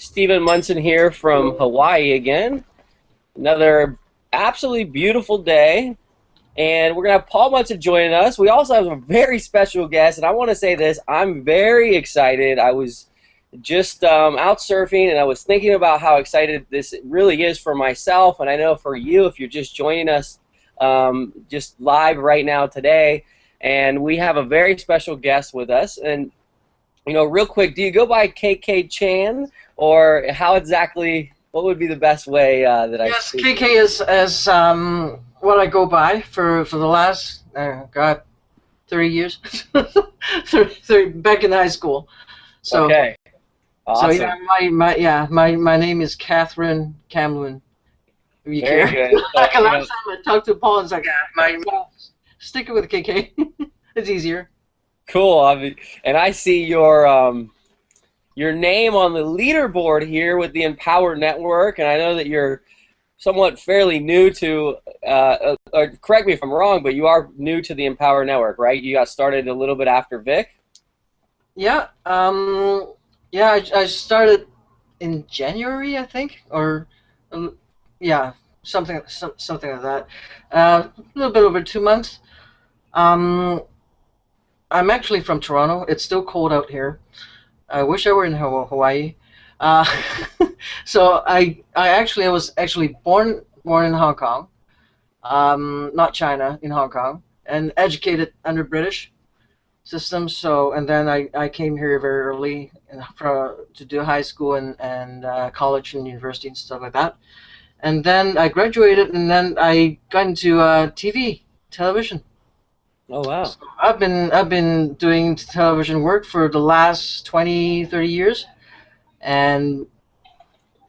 Stephen Munson here from Hawaii again. Another absolutely beautiful day. And we're going to have Paul Munson joining us. We also have a very special guest. And I want to say this. I'm very excited. I was just out surfing, and I was thinking about how excited this really is for myself. And I know for you, if you're just joining us just live right now today. And we have a very special guest with us. And, you know, real quick, do you go by KK Chan? Or how exactly, what would be the best way that I... Yes, KK is what I go by for the last, 30 years. 30, back in high school. So, okay. Awesome. So yeah, my name is Catherine Camlin. If you Very care. good. Like last time I talked to Paul, it's like, stick it with KK. It's easier. Cool. And I see your name on the leaderboard here with the Empower Network, and I know that you're somewhat fairly new to, or correct me if I'm wrong, but you are new to the Empower Network, right? You got started a little bit after Vick? Yeah, I started in January, I think, or, yeah, something like that. A little bit over 2 months. I'm actually from Toronto. It's still cold out here. I wish I were in Hawaii. So I was actually born in Hong Kong, not China, in Hong Kong, and educated under British system. So and then I came here very early to do high school and college and university and stuff like that. And then I graduated, and then I got into television. Oh, wow. So I've been doing television work for the last 20, 30 years, and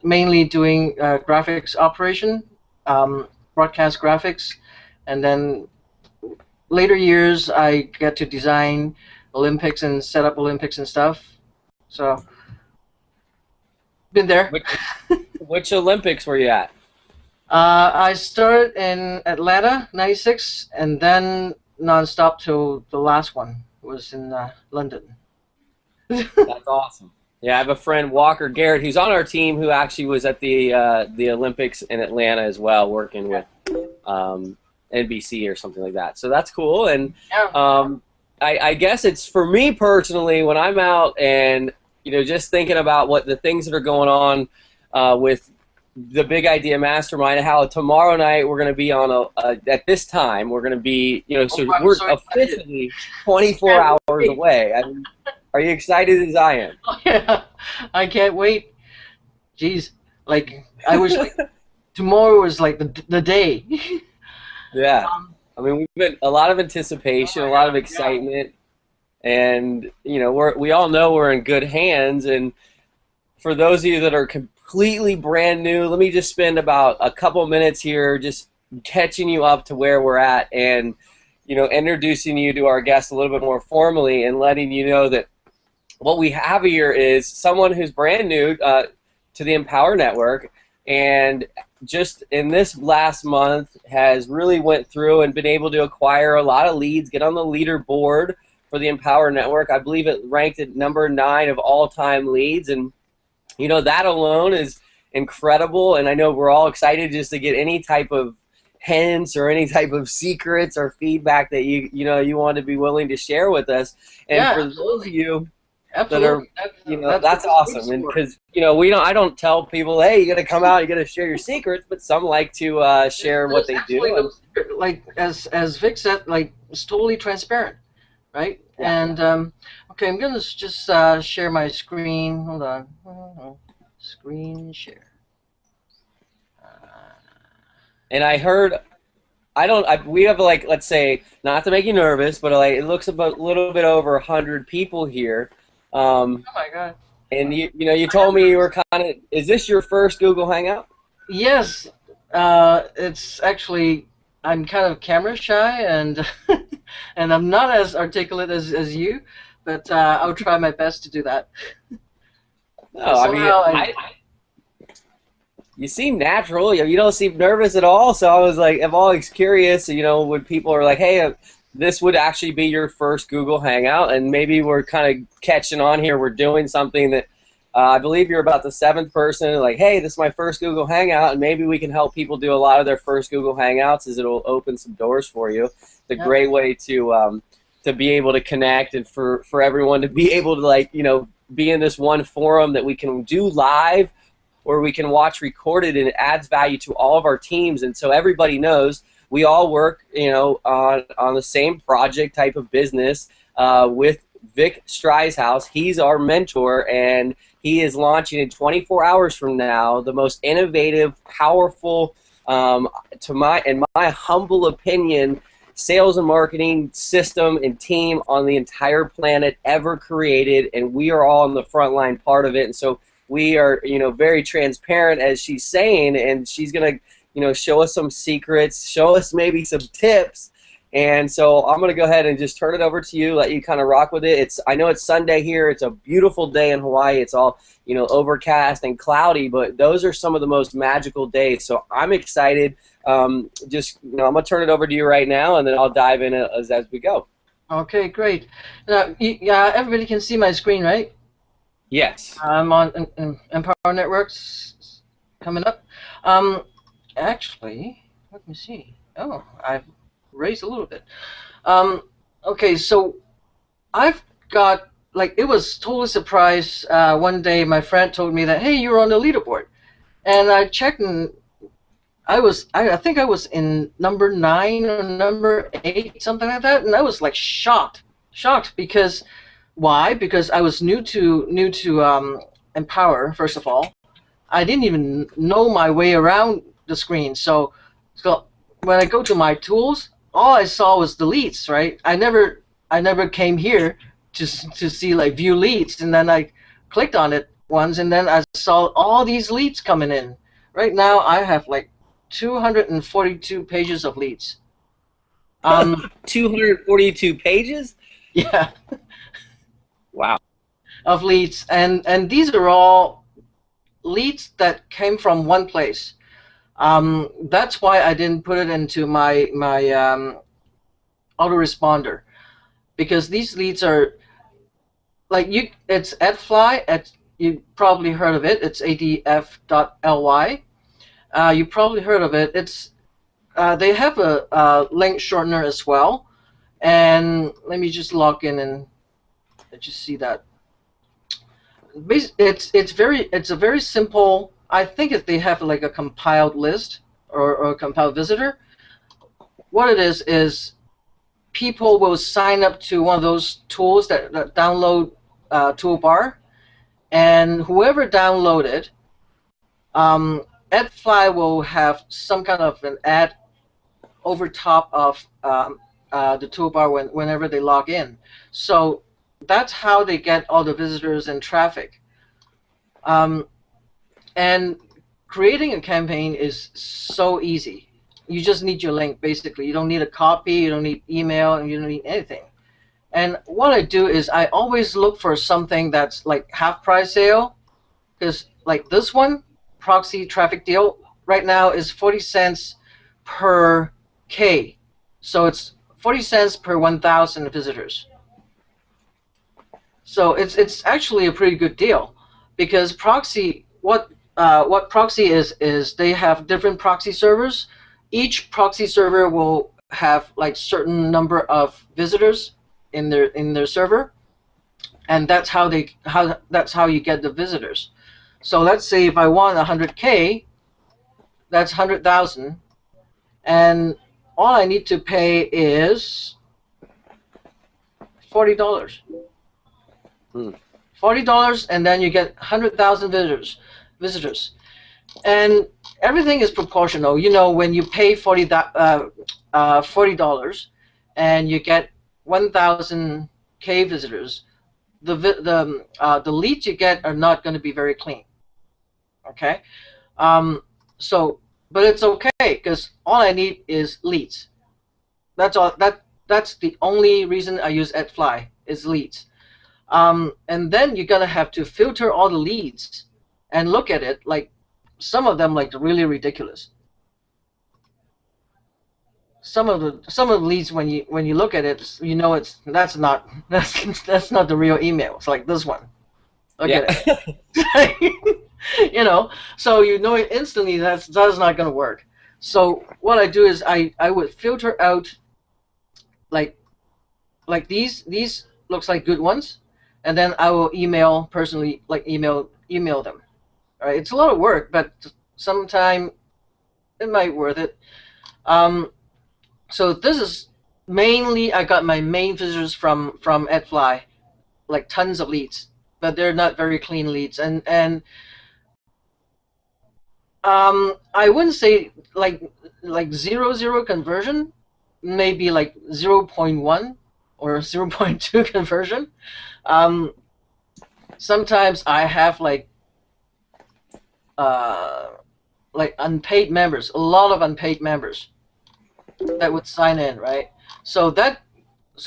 mainly doing graphics operation, broadcast graphics, and then later years I get to design Olympics and set up Olympics and stuff. So been there. Which Olympics were you at? I started in Atlanta, '96, and then non-stop till the last one was in London. That's awesome. Yeah, I have a friend, Walker Garrett, who's on our team, who actually was at the Olympics in Atlanta as well, working with NBC or something like that. So that's cool. And I guess it's, for me personally, when I'm out and, you know, just thinking about what the things that are going on with the Big Idea Mastermind, and how tomorrow night we're going to be on at this time, we're going to be, you know, so we're officially 24 hours away. I mean, are you excited as I am? Oh, yeah, I can't wait. Jeez, like, I wish like, tomorrow was like the day. Yeah, I mean, we've been a lot of anticipation, a lot of excitement, and, you know, we all know we're in good hands. And for those of you that are completely brand new, let me just spend about a couple minutes here just catching you up to where we're at, and, you know, introducing you to our guests a little bit more formally, and letting you know that what we have here is someone who's brand new to the Empower Network, and just in this last month has really went through and been able to acquire a lot of leads, get on the leaderboard for the Empower Network. I believe it ranked at number 9 of all-time leads, and you know, that alone is incredible, and I know we're all excited just to get any type of hints or any type of secrets or feedback that you want to be willing to share with us. And for those of you that are, you know, that's awesome. And because, you know, I don't tell people, hey, you got to come out, you got to share your secrets, but some like to share what they do. Like as Vic said, like, it's totally transparent, right? Yeah. And okay, I'm gonna just share my screen. Hold on. Screen share. And I heard, we have, like, let's say, not to make you nervous, but like, it looks about a little bit over 100 people here. Oh my God. And you know, you told me you were kind of, is this your first Google Hangout? Yes. It's actually, I'm kind of camera shy, and and I'm not as articulate as you, but I'll try my best to do that. No, I mean, you seem natural. You don't seem nervous at all. So I was like, I'm always curious, you know, when people are like, hey, this would actually be your first Google Hangout, and maybe we're kind of catching on here. We're doing something that I believe you're about the 7th person. Like, hey, this is my first Google Hangout, and maybe we can help people do a lot of their first Google Hangouts, as it'll open some doors for you. It's a great way to be able to connect, and for everyone to be able to, like, you know, be in this one forum that we can do live, or we can watch recorded, and it adds value to all of our teams. And so everybody knows we all work, you know, on the same project type of business with Vick Strizheus. He's our mentor, and he is launching in 24 hours from now the most innovative, powerful, in my humble opinion, sales and marketing system and team on the entire planet ever created, and we are all in the front line part of it. And so we are, you know, very transparent, as she's saying, and she's gonna, you know, show us some secrets, show us maybe some tips. And so I'm gonna go ahead and just turn it over to you, let you kind of rock with it. I know it's Sunday here. It's a beautiful day in Hawaii. It's all, you know, overcast and cloudy, but those are some of the most magical days. So I'm excited. Just, you know, I'm gonna turn it over to you right now, and then I'll dive in as we go. Okay, great. Now, yeah, everybody can see my screen, right? Yes. I'm on Empower Networks coming up. Actually, let me see. Oh, I've raised a little bit. Okay, so I've got, like, it was totally surprise. One day my friend told me that, hey, you're on the leaderboard. And I checked, and I think I was in number 9 or number 8, something like that, and I was like shocked because why? Because I was new to Empower. First of all, I didn't even know my way around the screen. So when I go to my tools, all I saw was the leads. Right? I never came here to see, like, view leads, and then I clicked on it once, and then I saw all these leads coming in. Right now, I have like 242 pages of leads. 242 pages? Yeah. Wow. Of leads, and these are all leads that came from one place. That's why I didn't put it into my autoresponder, because these leads are like it's AdFly. You probably heard of it. It's adf.ly. You probably heard of it. It's they have a link shortener as well. And let me just log in and just see that. It's a very simple. I think if they have like a compiled list or a compiled visitor, what it is people will sign up to one of those tools that download toolbar, and whoever downloaded, AdFly will have some kind of an ad over top of the toolbar whenever they log in. So that's how they get all the visitors and traffic. And creating a campaign is so easy. You just need your link, basically. You don't need a copy, you don't need email, and you don't need anything. And what I do is I always look for something that's like half price sale, because like this one, proxy traffic deal, right now is 40 cents per K. So it's 40 cents per 1,000 visitors. So it's actually a pretty good deal, because proxy, what proxy is they have different proxy servers. Each proxy server will have like certain number of visitors in their server, and that's how you get the visitors. So let's say if I want 100K, that's 100,000, and all I need to pay is $40. $40, and then you get 100,000 visitors, and everything is proportional. You know, when you pay $40 and you get 1,000 K visitors, the leads you get are not going to be very clean. Okay, but it's okay, because all I need is leads. That's all. That's the only reason I use AdFly is leads. And then you're gonna have to filter all the leads and look at it. Like some of them, like really ridiculous. Some of the leads, when you look at it, you know that's not the real email. It's like this one. Look Yeah. at it. You know, so you know it instantly that's not going to work. So what I do is I would filter out like these looks like good ones, and then I will email personally, like email them. All right, it's a lot of work, but sometime it might worth it. So this is mainly I got my main visitors from AdFly, like tons of leads, but they're not very clean leads, and I wouldn't say like 0 conversion, maybe like 0.1 or 0.2 conversion. Um, Sometimes I have like unpaid members, a lot of unpaid members that would sign in, right? So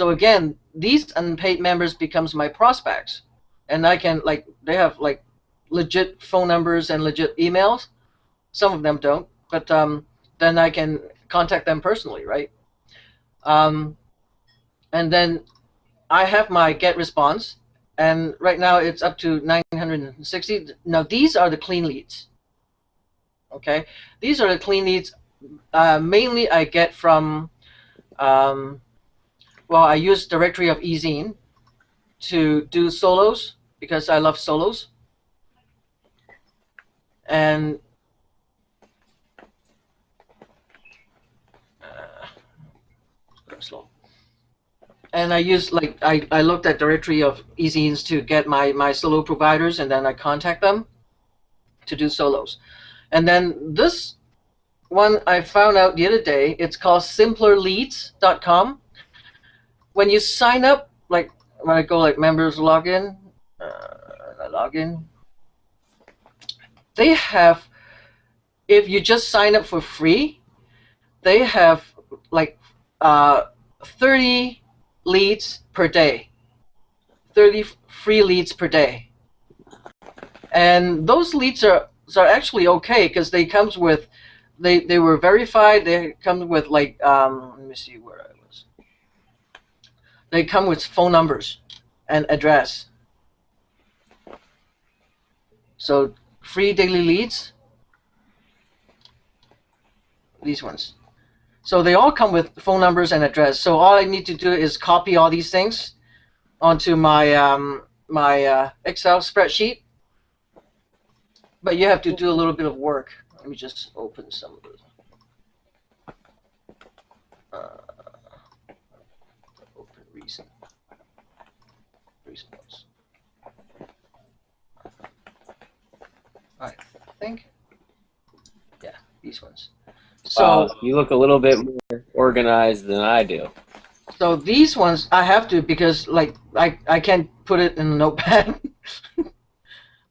again, these unpaid members becomes my prospects, and I can like they have like legit phone numbers and legit emails. Some of them don't, but then I can contact them personally, right? Um, and then I have my get response, and right now it's up to 960. Now these are the clean leads. Okay, these are the clean leads. Mainly I get from, well, I use directory of ezine to do solos because I love solos, and slow. And I use like I looked at directory of ezines to get my solo providers, and then I contact them to do solos. And then this one I found out the other day. It's called simplerleads.com. When you sign up, like when I go like members login, I log in. They have, if you just sign up for free, they have like 30 leads per day, 30 free leads per day, and those leads are actually okay because they comes with they were verified. They come with like let me see where I was. They come with phone numbers and address. So free daily leads, these ones. So they all come with phone numbers and address. So all I need to do is copy all these things onto my my Excel spreadsheet. But you have to do a little bit of work. Let me just open some of those. Open recent ones. I think, yeah, these ones. So you look a little bit more organized than I do. So these ones I have to, because like I can't put it in a notepad.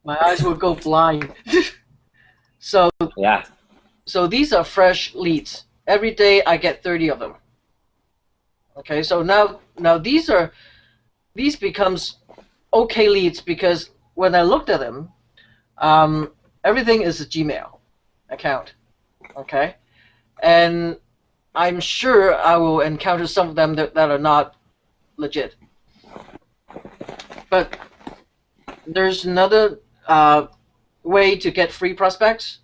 My eyes will go blind. So Yeah. So these are fresh leads. Every day I get 30 of them. Okay, so now these becomes okay leads, because when I looked at them, everything is a Gmail account. Okay, and I'm sure I will encounter some of them that are not legit. But there's another way to get free prospects.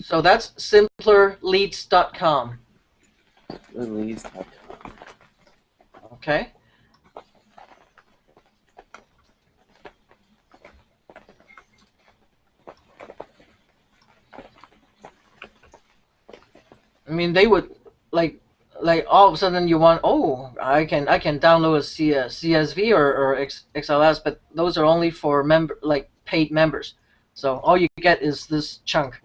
So that's simplerleads.com. Okay. I mean, they would like all of a sudden you want, oh, I can download a CSV or XLS, but those are only for paid members. So all you get is this chunk.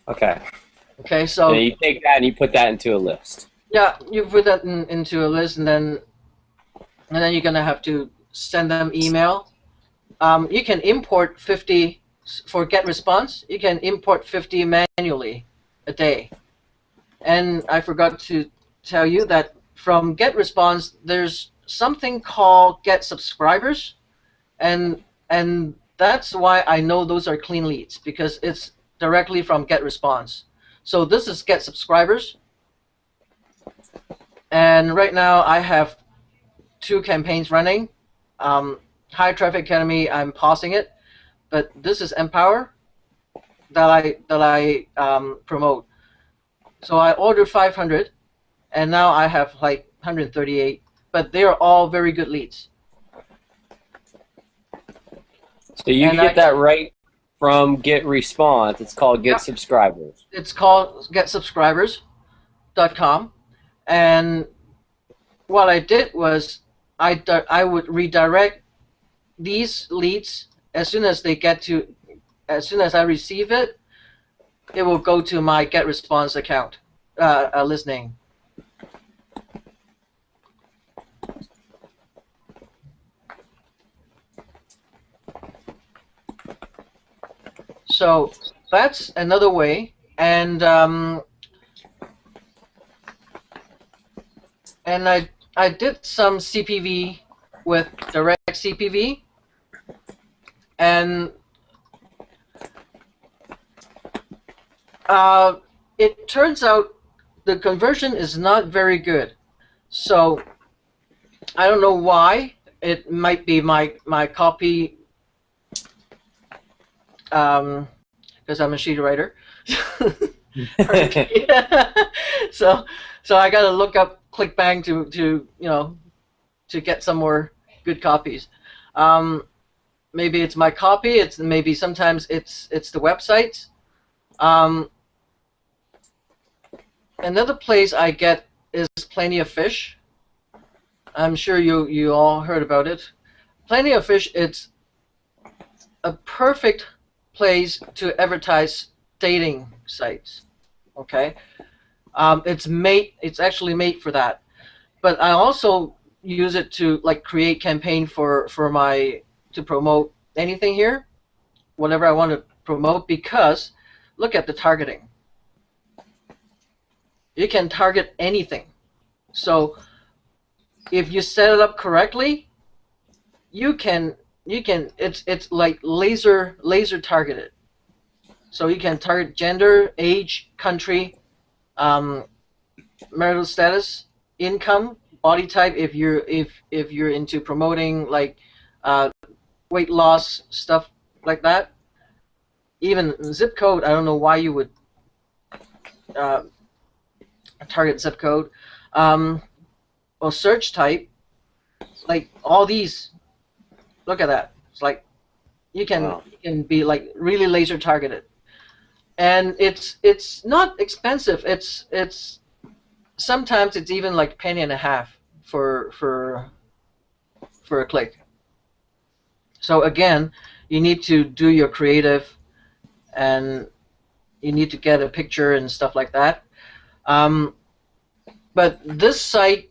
Okay. Okay, so you take that and you put that into a list. Yeah, you put that into a list, and then you're gonna have to send them email. You can import 50 for get response. You can import 50 manually a day. And I forgot to tell you that from get response, there's something called get subscribers, and that's why I know those are clean leads, because it's directly from get response. So this is get subscribers, and right now I have 2 campaigns running. High Traffic Academy, I'm pausing it, but this is Empower that I promote. So I ordered 500, and now I have like 138, but they are all very good leads. So you can get that right from Get Response. It's called Get Subscribers. It's called GetSubscribers.com, and what I did was I would redirect these leads as soon as I receive it. It will go to my Get Response account, list name. So that's another way, and I did some CPV with direct CPV, and it turns out the conversion is not very good. So I don't know why. It might be my copy, because I'm a sheet writer. So I got to look up ClickBank to get some more good copies. Maybe it's my copy. Maybe sometimes it's the websites. Another place I get is Plenty of Fish. I'm sure you all heard about it. Plenty of Fish, it's a perfect place to advertise dating sites. Okay, it's actually made for that. But I also use it to create campaign to promote anything here, whatever I want to promote, because look at the targeting. You can target anything. So if you set it up correctly, it's like laser targeted. So you can target gender, age, country, marital status, income, body type, if you're into promoting weight loss stuff like that. Even zip code, I don't know why you would target zip code, or search type, like all these. Look at that. It's like you can be really laser targeted, and it's not expensive. It's sometimes it's even like $0.015 for a click. So again, you need to do your creative, and you need to get a picture and stuff like that. But this site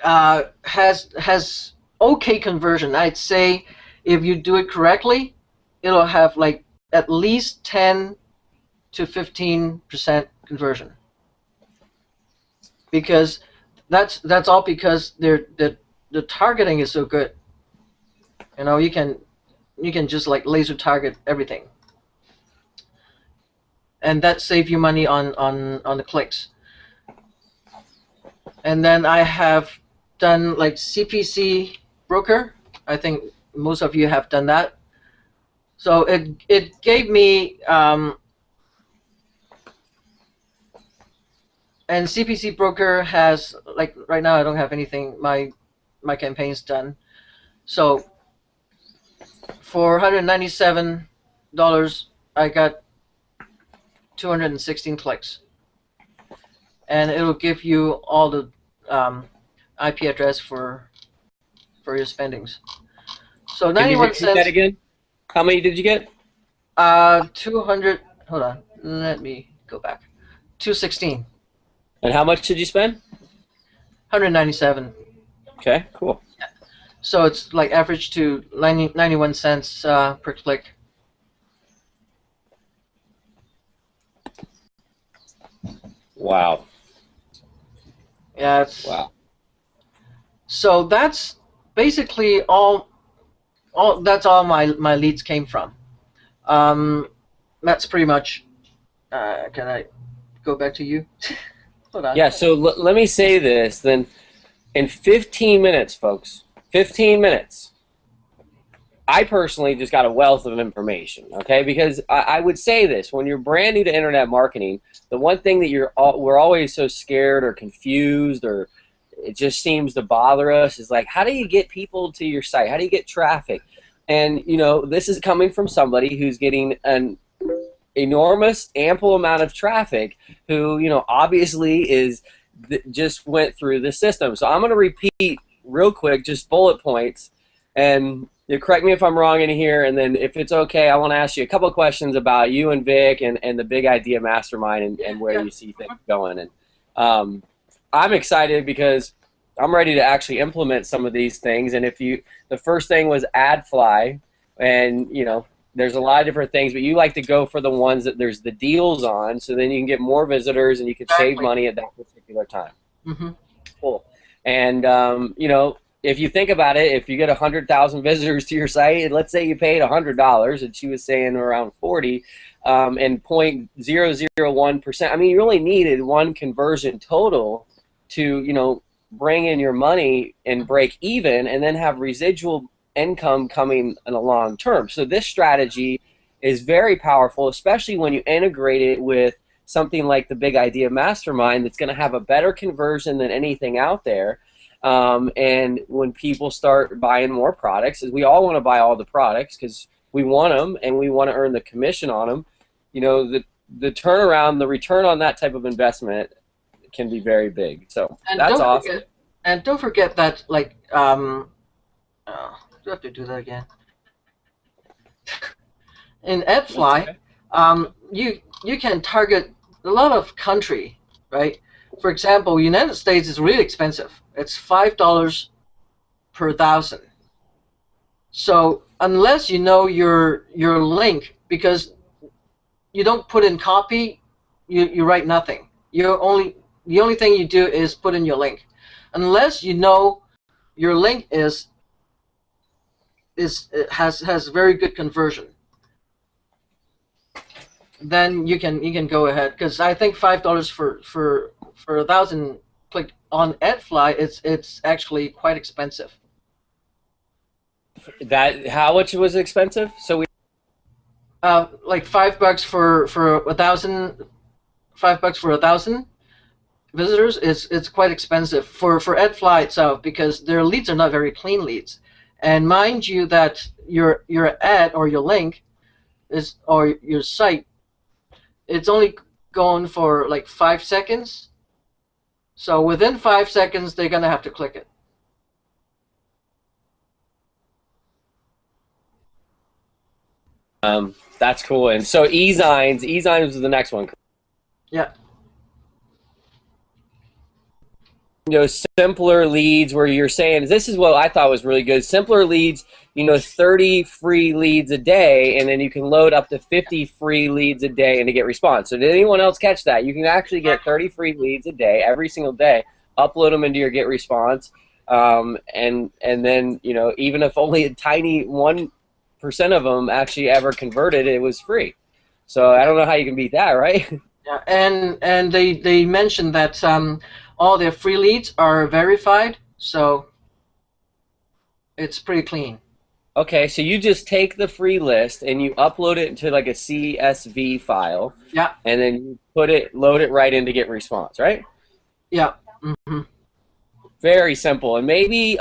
has okay conversion. I'd say if you do it correctly, it'll have at least 10 to 15% conversion. Because that's all because the targeting is so good. You can just laser target everything, and that saves you money on the clicks. And then I have done CPC broker. I think most of you have done that. So it gave me and CPC broker has right now I don't have anything. My campaign's done. So for $197, I got 216 clicks, and it'll give you all the IP address for your spendings. So 91 cents. That again? How many did you get? 200. Hold on. Let me go back. 216. And how much did you spend? 197. Okay, cool. Yeah. So it's average to 91 cents per click. Wow. Yeah, it's wow. So that's basically all. That's all my leads came from. That's pretty much. Can I go back to you? Hold on. Yeah. So let me say this then. In 15 minutes, folks, 15 minutes. I personally just got a wealth of information, okay? Because I would say this, when you're brand new to internet marketing, the one thing that we're always so scared or confused, or it just seems to bother us, is like, how do you get people to your site? How do you get traffic? And, you know, this is coming from somebody who's getting an enormous, ample amount of traffic, who, you know, obviously just went through the system. So I'm going to repeat real quick, just bullet points, and you correct me if I'm wrong in here, and then if it's okay, I want to ask you a couple of questions about you and Vic and the Big Idea Mastermind and where you see things going. And I'm excited because I'm ready to actually implement some of these things. And the first thing was AdFly, and you know, there's a lot of different things, but you like to go for the ones that there's the deals on, so then you can get more visitors and you can save money at that particular time. Mm-hmm. Cool. And you know, if you think about it, if you get 100,000 visitors to your site, and let's say you paid $100, and she was saying around 40, and 0.001%, I mean, you only needed one conversion total to, you know, bring in your money and break even, and then have residual income coming in a long term. So this strategy is very powerful, especially when you integrate it with something like the Big Idea Mastermind that's going to have a better conversion than anything out there. And when people start buying more products, as we all want to buy all the products because we want them and we want to earn the commission on them, you know, the turnaround, the return on that type of investment can be very big. So that's awesome. And don't forget that, like, do I have to do that again? In AdFly, you can target a lot of country, right? For example, United States is really expensive. It's $5 per 1,000. So unless you know your link, because you don't put in copy, you write nothing. The only thing you do is put in your link. Unless you know your link has very good conversion, then you can go ahead. Because I think $5 for 1,000 click on AdFly, it's actually quite expensive. How much was it expensive? So like $5 for 1,000. $5 for 1,000 visitors it's quite expensive for AdFly itself, because their leads are not very clean leads. And mind you that your ad or your link or your site, it's only going for like 5 seconds. So within 5 seconds, they're going to have to click it. That's cool. And so e-zines is the next one. Yeah. You know, simpler leads, where you're saying, this is what I thought was really good. Simpler leads, you know, 30 free leads a day, and then you can load up to 50 free leads a day and to get response. So did anyone else catch that? You can actually get 30 free leads a day, every single day, upload them into your get response, and then, you know, even if only a tiny 1% of them actually ever converted, it was free. So I don't know how you can beat that, right? Yeah, and they mentioned that all their free leads are verified, so it's pretty clean. Okay, so you just take the free list and you upload it into like a CSV file. Yeah. And then you load it right in to get response, right? Yeah. Mm-hmm. Very simple. And maybe,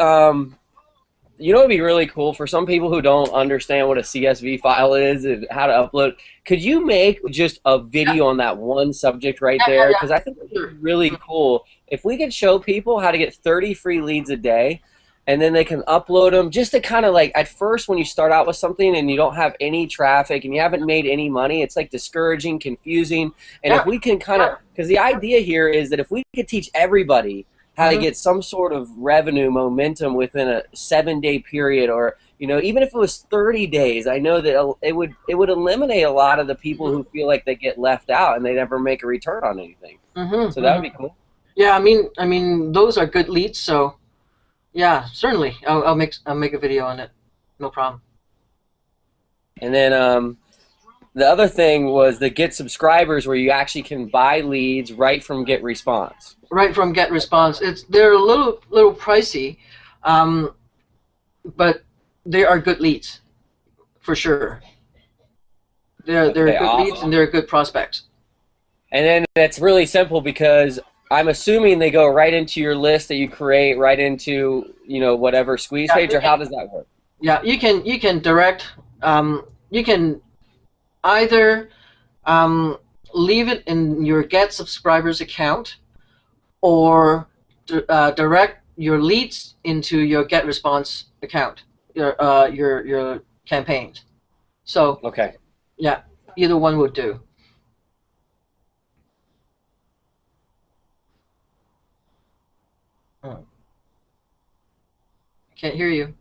you know, it'd be really cool for some people who don't understand what a CSV file is and how to upload. Could you make just a video on that one subject right there? Because I think it's really cool. If we could show people how to get 30 free leads a day, and then they can upload them, just to kind of like, at first when you start out with something and you don't have any traffic and you haven't made any money, it's like discouraging, confusing. And if we can kind of, because the idea here is that if we could teach everybody how to get some sort of revenue momentum within a 7-day period, or, you know, even if it was 30 days, I know that it would eliminate a lot of the people who feel like they get left out and they never make a return on anything. So that would be cool. Yeah, I mean those are good leads, so yeah, certainly I'll make a video on it, no problem. And then the other thing was the Get Subscribers, where you actually can buy leads right from Get Response. Right from Get Response. They're a little pricey, but they are good leads for sure. They're Okay, good leads awesome. and they're good prospects. And then that's really simple because I'm assuming they go right into your list that you create, right into, you know, whatever squeeze Yeah, page, or how does that work? yeah. You can direct. You can either leave it in your Get Subscribers account, or direct your leads into your Get Response account, your campaigns. So Okay. yeah, either one would do. Oh, can't hear you.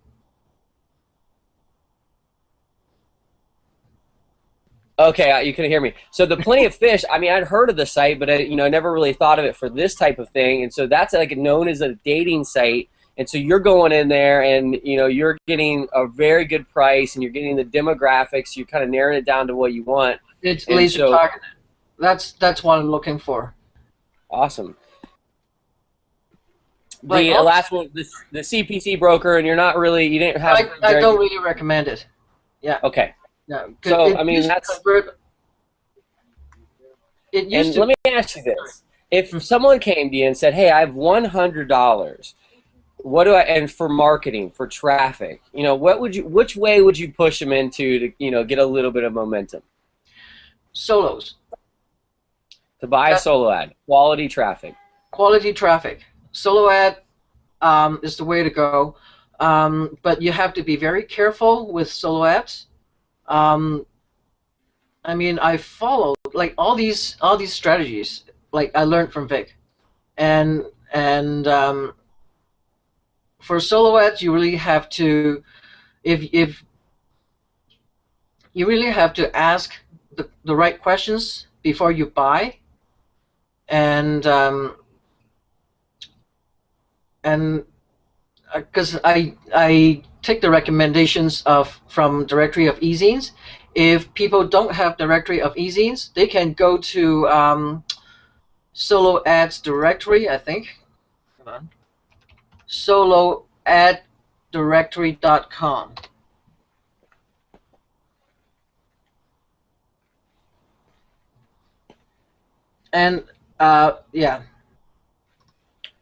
Okay, you couldn't hear me. So the Plenty of Fish, I mean, I'd heard of the site, but I never really thought of it for this type of thing. And so that's like known as a dating site. And so you're going in there, and you're getting a very good price, and you're getting the demographics. You're kind of narrowing it down to what you want. It's And laser so, targeted. That's what I'm looking for. awesome. Like The last one, the CPC broker, and you didn't have. I don't really recommend it. Yeah. Okay. Yeah. So I mean that's. It used And to. let me ask you this: if someone came to you and said, "Hey, I have $100. What do I?" And for marketing, for traffic, which way would you push them into to get a little bit of momentum? Solos. To buy a solo ad, quality traffic. Quality traffic. Solo ad is the way to go, but you have to be very careful with solo ads. I mean, I followed like all these strategies. Like I learned from Vick, and for solo ads, you really have to, if you really have to ask the right questions before you buy, and because I take the recommendations from directory of e-zines. If people don't have directory of e-zines, they can go to solo ads directory, I think. Hold on. soloaddirectory.com. And yeah.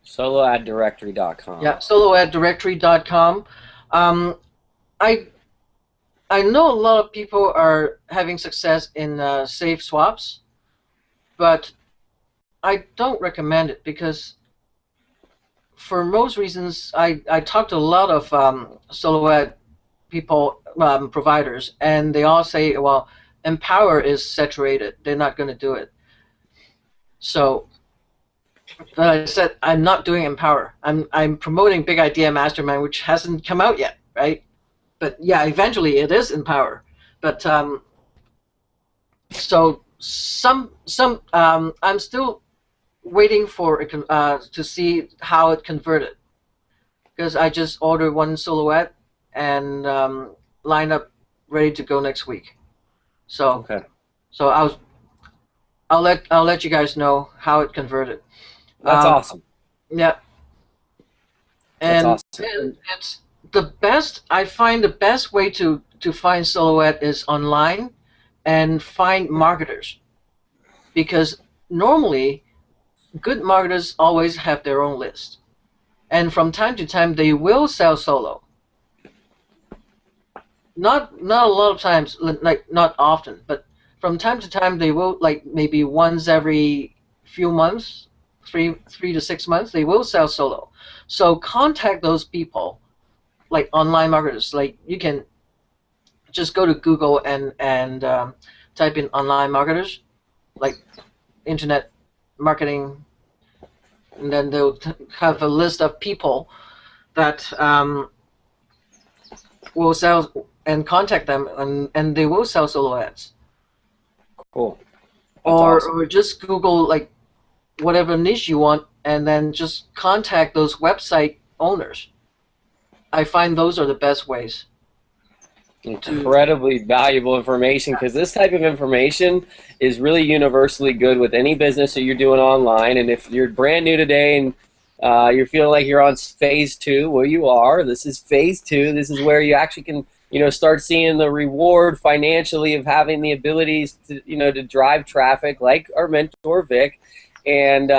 Soloaddirectory.com. Yeah, soloaddirectory.com. I know a lot of people are having success in safe swaps, but I don't recommend it because for most reasons, I talked to a lot of solo ad people, providers, and they all say, well, Empower is saturated. They're not going to do it. So I said, I'm not doing Empower. I'm promoting Big Idea Mastermind, which hasn't come out yet, right? But yeah, eventually it is Empower. But so I'm still waiting for it to see how it converted, because I just ordered one solo ad and line up ready to go next week. So Okay. So I'll let you guys know how it converted. That's awesome. Yeah. And That's awesome. it's the best. I find the best way to find solo ad is online and find marketers, because normally good marketers always have their own list, and from time to time they will sell solo. Not a lot of times, like not often, but from time to time they will, like maybe once every few months, 3 to 6 months, they will sell solo. So contact those people, like online marketers. Like you can just go to Google and type in online marketers, like internet marketing, and then they'll have a list of people that will sell, and contact them, and they will sell solo ads. Cool. That's awesome. Or just Google like whatever niche you want, and then just contact those website owners. I find those are the best ways. Incredibly valuable information, because this type of information is really universally good with any business that you're doing online. And if you're brand new today and You're feeling like you're on phase 2. Well, you are. This is phase 2. This is where you actually can, start seeing the reward financially of having the abilities to, to drive traffic, like our mentor Vic. And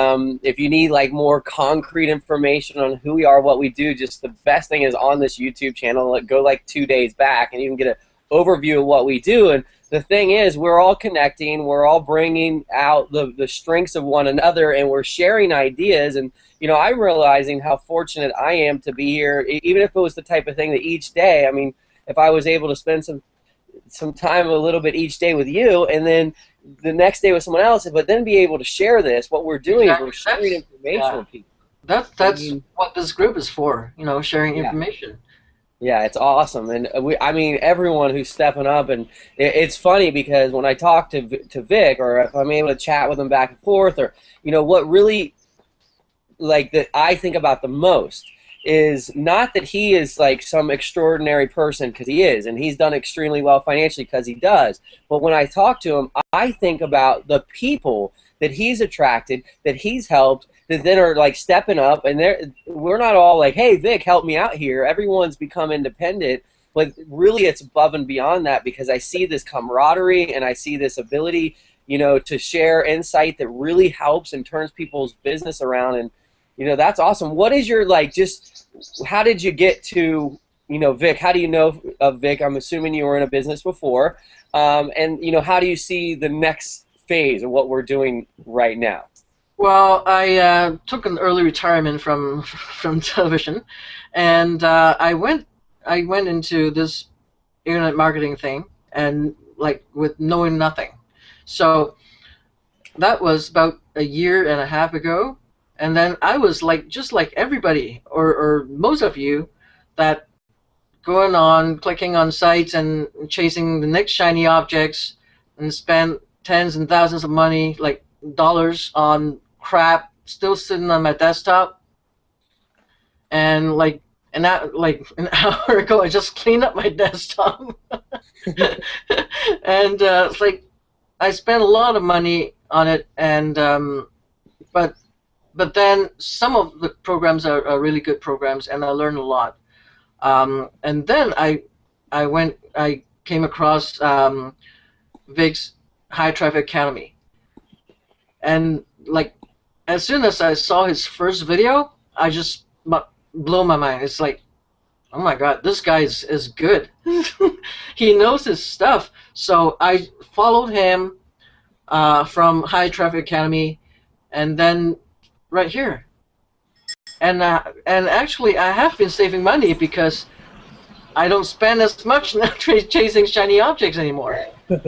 if you need like more concrete information on who we are, what we do, just the best thing is on this YouTube channel. Go like 2 days back, and you can get an overview of what we do. And the thing is, we're all connecting. We're all bringing out the strengths of one another, and we're sharing ideas. And I'm realizing how fortunate I am to be here, even if it was the type of thing that each day, I mean, if I was able to spend some time a little bit each day with you, and then the next day with someone else, but then be able to share this. What we're doing is we're sharing information with people. That's what this group is for, sharing information. Yeah, it's awesome, and I mean, everyone who's stepping up, and it's funny because when I talk to Vic, or if I'm able to chat with him back and forth, or what really that I think about the most is not that he is like some extraordinary person, because he is, and he's done extremely well financially because he does. But when I talk to him, I think about the people that he's attracted, that he's helped, that then are like stepping up, and we're not all like, hey, Vic, help me out here. Everyone's become independent, but really it's above and beyond that, because I see this camaraderie and I see this ability, to share insight that really helps and turns people's business around. And that's awesome. What is your how did you get to Vic? How do you know of Vic? I'm assuming you were in a business before, and how do you see the next phase of what we're doing right now? Well, I took an early retirement from television, and I went into this internet marketing thing, and with knowing nothing. So that was about a year and a half ago, and then I was just like everybody, or most of you, that going on clicking on sites and chasing the next shiny objects, and spend tens and thousands of money, dollars, on crap still sitting on my desktop. And an hour ago, I just cleaned up my desktop. And it's I spent a lot of money on it, and but then some of the programs are really good programs, and I learned a lot. And then I came across Vick's High Traffic Academy, and as soon as I saw his first video, I just blew my mind. It's oh my God, this guy is good. He knows his stuff. So I followed him from High Traffic Academy, and then right here. And actually, I have been saving money because I don't spend as much now chasing shiny objects anymore. You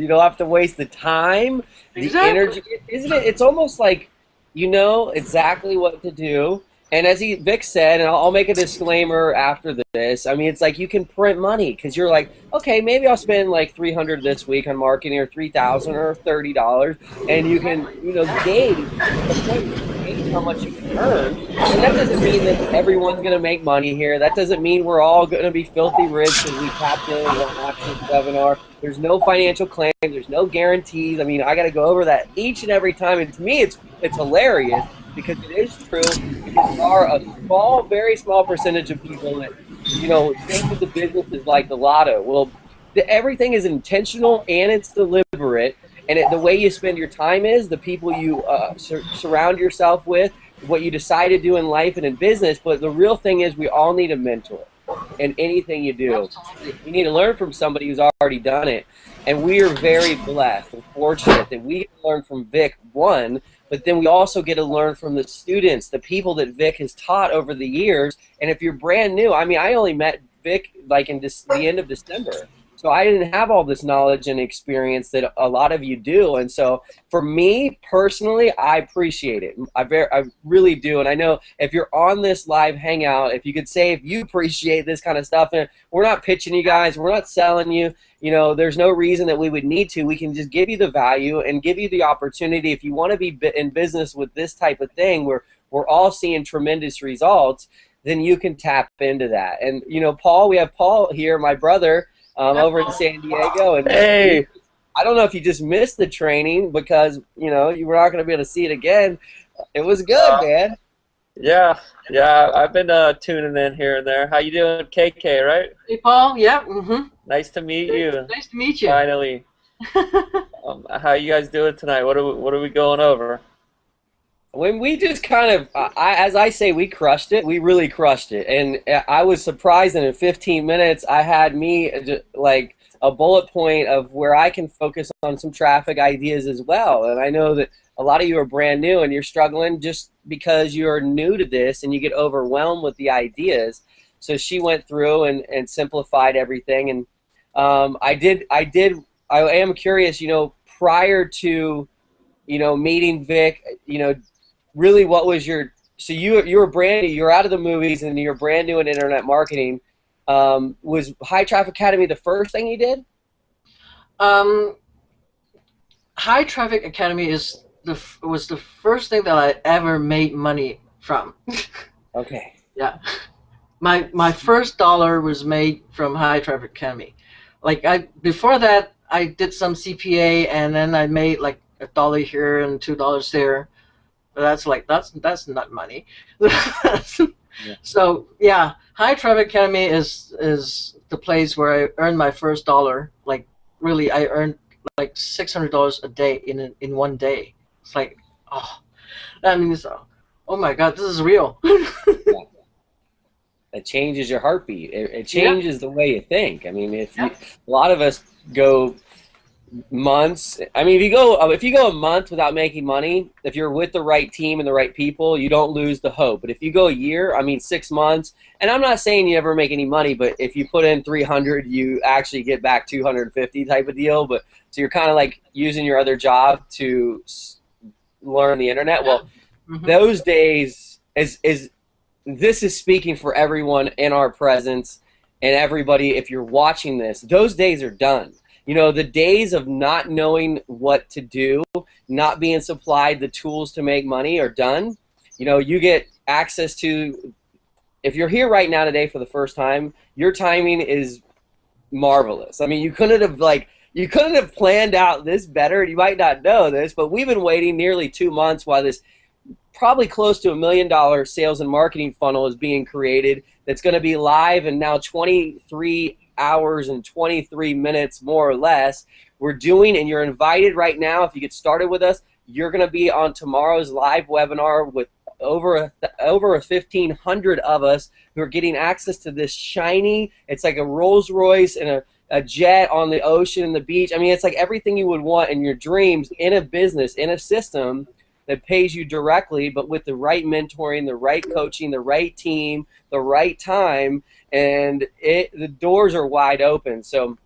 don't have to waste the time, the energy, isn't it? It's almost like you know exactly what to do. And as Vic said, and I'll make a disclaimer after this, I mean, it's like you can print money, because you're like, okay, maybe I'll spend like $300 this week on marketing, or $3,000 or $30, and you can, gauge how much you can earn. And that doesn't mean that everyone's going to make money here. That doesn't mean we're all going to be filthy rich because we tapped in and watched this webinar. There's no financial claims. There's no guarantees. I mean, I got to go over that each and every time. And to me, it's hilarious, because it is true. Because there are a small, very small percentage of people that, think that the business is like the lotto. Well, everything is intentional and it's deliberate. And the way you spend your time is the people you surround yourself with, what you decide to do in life and in business. But the real thing is we all need a mentor in anything you do. You need to learn from somebody who's already done it. And we are very blessed and fortunate that we can learn from Vic, one, but then we also get to learn from the students, the people that Vic has taught over the years. And if you're brand new, I mean, I only met Vic in the end of December. So I didn't have all this knowledge and experience that a lot of you do. And so for me personally, I appreciate it. I really do. And I know if you're on this live hangout, if you could say if you appreciate this kind of stuff, and we're not pitching you guys, we're not selling you, there's no reason that we would need to. We can just give you the value and give you the opportunity. If you want to be in business with this type of thing where we're all seeing tremendous results, then you can tap into that. And, Paul, we have Paul here, my brother, over in San Diego, and hey, I don't know if you just missed the training because you were not going to be able to see it again. It was good, man. Yeah, yeah. I've been tuning in here and there. How you doing, KK? Right? Hey, Paul. Yeah. Mm-hmm. Nice to meet you. Nice to meet you. Finally. How you guys doing tonight? What are we going over? When we just kind of, as I say, we crushed it. We really crushed it, and I was surprised that in 15 minutes I had me like a bullet point of where I can focus on some traffic ideas as well. And I know that a lot of you are brand new and you're struggling just because you're new to this and you get overwhelmed with the ideas. So she went through and simplified everything, and I am curious, prior to meeting Vic, really, what was your? So you were brand new. You're out of the movies, and you're brand new in internet marketing. Was High Traffic Academy the first thing you did? High Traffic Academy was the first thing that I ever made money from. Okay. Yeah, my first dollar was made from High Traffic Academy. Like before that, I did some CPA, and then I made like $1 here and $2 there. That's not money. Yeah. So yeah, High Traffic Academy is the place where I earned my first dollar. Like really, I earned like $600 a day in one day. It's like, oh, that means, oh my God, this is real. Yeah. It changes your heartbeat. It changes the way you think. I mean, a lot of us go months. I mean, if you go a month without making money, if you're with the right team and the right people, you don't lose the hope. But if you go a year, I mean 6 months, and I'm not saying you never make any money, but if you put in 300, you actually get back 250 type of deal. But so you're kind of like using your other job to learn the internet. Well, those days this is speaking for everyone in our presence and everybody. If you're watching this, those days are done. The days of not knowing what to do, not being supplied the tools to make money are done. You get access to, if you're here right now today for the first time, your timing is marvelous. I mean, you couldn't have planned out this better, and you might not know this, but we've been waiting nearly 2 months while this probably close to $1 million sales and marketing funnel is being created that's going to be live in now 23 hours and 23 minutes, more or less. We're doing, and you're invited right now. If you get started with us, you're going to be on tomorrow's live webinar with over 1,500 of us who are getting access to this shiny, it's like a Rolls Royce and a jet on the ocean and the beach. I mean, it's like everything you would want in your dreams in a business, in a system that pays you directly, but with the right mentoring, the right coaching, the right team, the right time, and the doors are wide open. So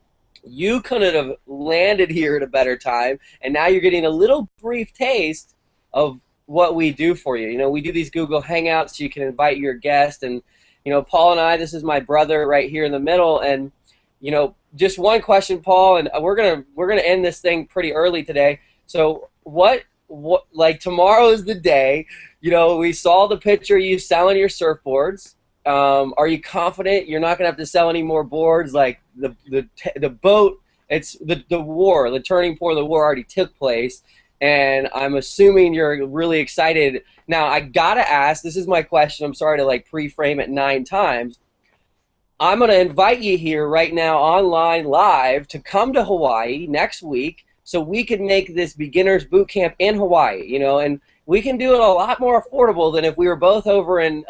you couldn't have landed here at a better time, and now you're getting a little brief taste of what we do for you. We do these Google Hangouts so you can invite your guest, and Paul and I, this is my brother right here in the middle, and just one question, Paul, and we're gonna end this thing pretty early today. So what like tomorrow is the day. We saw the picture of you selling your surfboards. Are you confident you're not going to have to sell any more boards? Like the boat, it's the war, the turning point of the war already took place, and I'm assuming you're really excited. Now, I got to ask, this is my question. I'm sorry to pre-frame it 9 times. I'm going to invite you here right now online live to come to Hawaii next week, so we can make this beginner's boot camp in Hawaii, and we can do it a lot more affordable than if we were both over in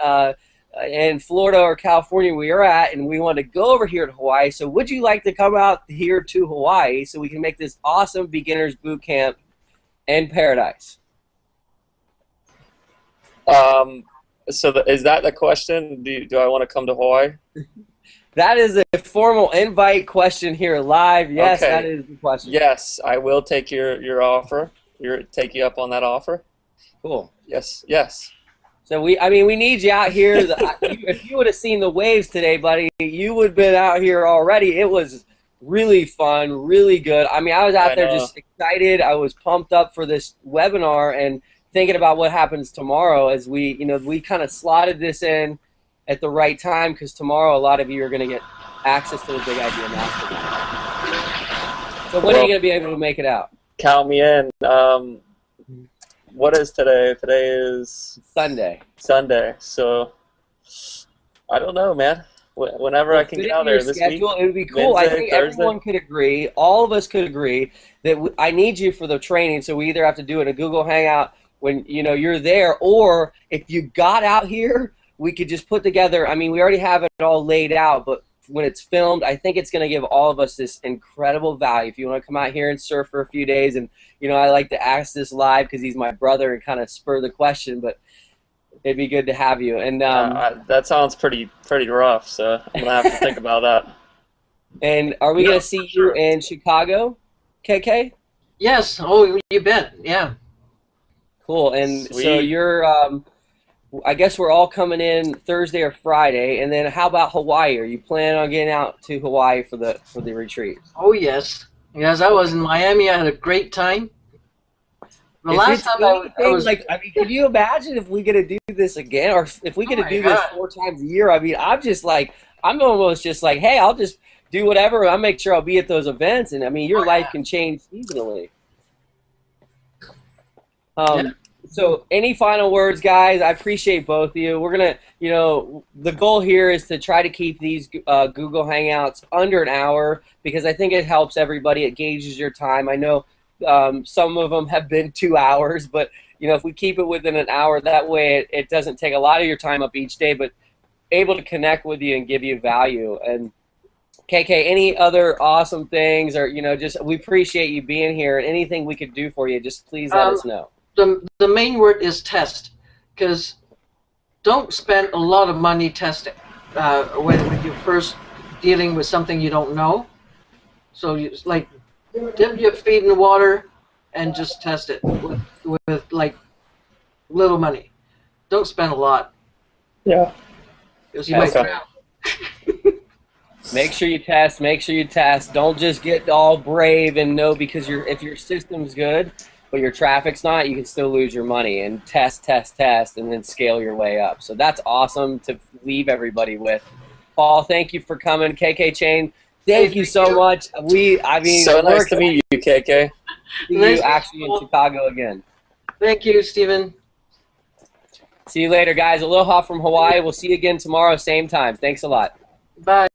Florida or California where you're at, and we want to go over here to Hawaii. So would you like to come out here to Hawaii so we can make this awesome beginner's boot camp in paradise? Is that the question? Do I want to come to Hawaii? That is a formal invite question here live. Yes, okay. That is the question. Yes, I will take your offer. Take you up on that offer. Cool. Yes. So we need you out here. If you would have seen the waves today, buddy, you would have been out here already. It was really fun, really good. I mean, I was out there just excited. I was pumped up for this webinar and thinking about what happens tomorrow as we kind of slotted this in at the right time, because tomorrow a lot of you are going to get access to the Big Idea Mastermind. So when are you going to be able to make it out? Count me in. what is today? Today is Sunday. Sunday. So I don't know, man. Whenever I can Fit get it out in your there this schedule. week. It would be cool. I Wednesday, think Thursday. everyone could agree, all of us could agree that I need you for the training. So we either have to do it in a Google Hangout when you're there, or if you got out here, we could just put together. I mean, we already have it all laid out, but when it's filmed, I think it's going to give all of us this incredible value. If you want to come out here and surf for a few days, and I like to ask this live because he's my brother and kind of spur the question, but it'd be good to have you. And that sounds pretty rough, so I'm gonna have to think about that. And are we gonna see you in Chicago, KK? Yes. Oh, you bet. Yeah. Cool. And Sweet. so you're, I guess we're all coming in Thursday or Friday. And then how about Hawaii? Are you planning on getting out to Hawaii for the retreat? Oh yes. Yes, I was in Miami. I had a great time. The last time I was like, I mean, can you imagine if we get to do this again, or if we get to do this 4 times a year? I mean, I'm almost just like, hey, I'll just do whatever. I'll make sure I'll be at those events, and I mean, your life can change seasonally. So, any final words, guys? I appreciate both of you. We're gonna, the goal here is to try to keep these Google Hangouts under an hour because I think it helps everybody. It gauges your time. I know. Some of them have been 2 hours, but if we keep it within an hour, that way it doesn't take a lot of your time up each day, but able to connect with you and give you value. And KK, any other awesome things, or just we appreciate you being here, and anything we could do for you, just please let us know. The main word is test, because don't spend a lot of money testing when you're first dealing with something you don't know. So dip your feet in the water and just test it with like little money. Don't spend a lot. Yeah. Because you might drown. Make sure you test. Make sure you test. Don't just get all brave and know because if your system's good, but your traffic's not, you can still lose your money. And test, and then scale your way up. So that's awesome to leave everybody with. Paul, thank you for coming. KK Chain. Thank you so much. I mean, so nice to meet you, KK. See you actually in Chicago again. Thank you, Stephen. See you later, guys. Aloha from Hawaii. We'll see you again tomorrow, same time. Thanks a lot. Bye.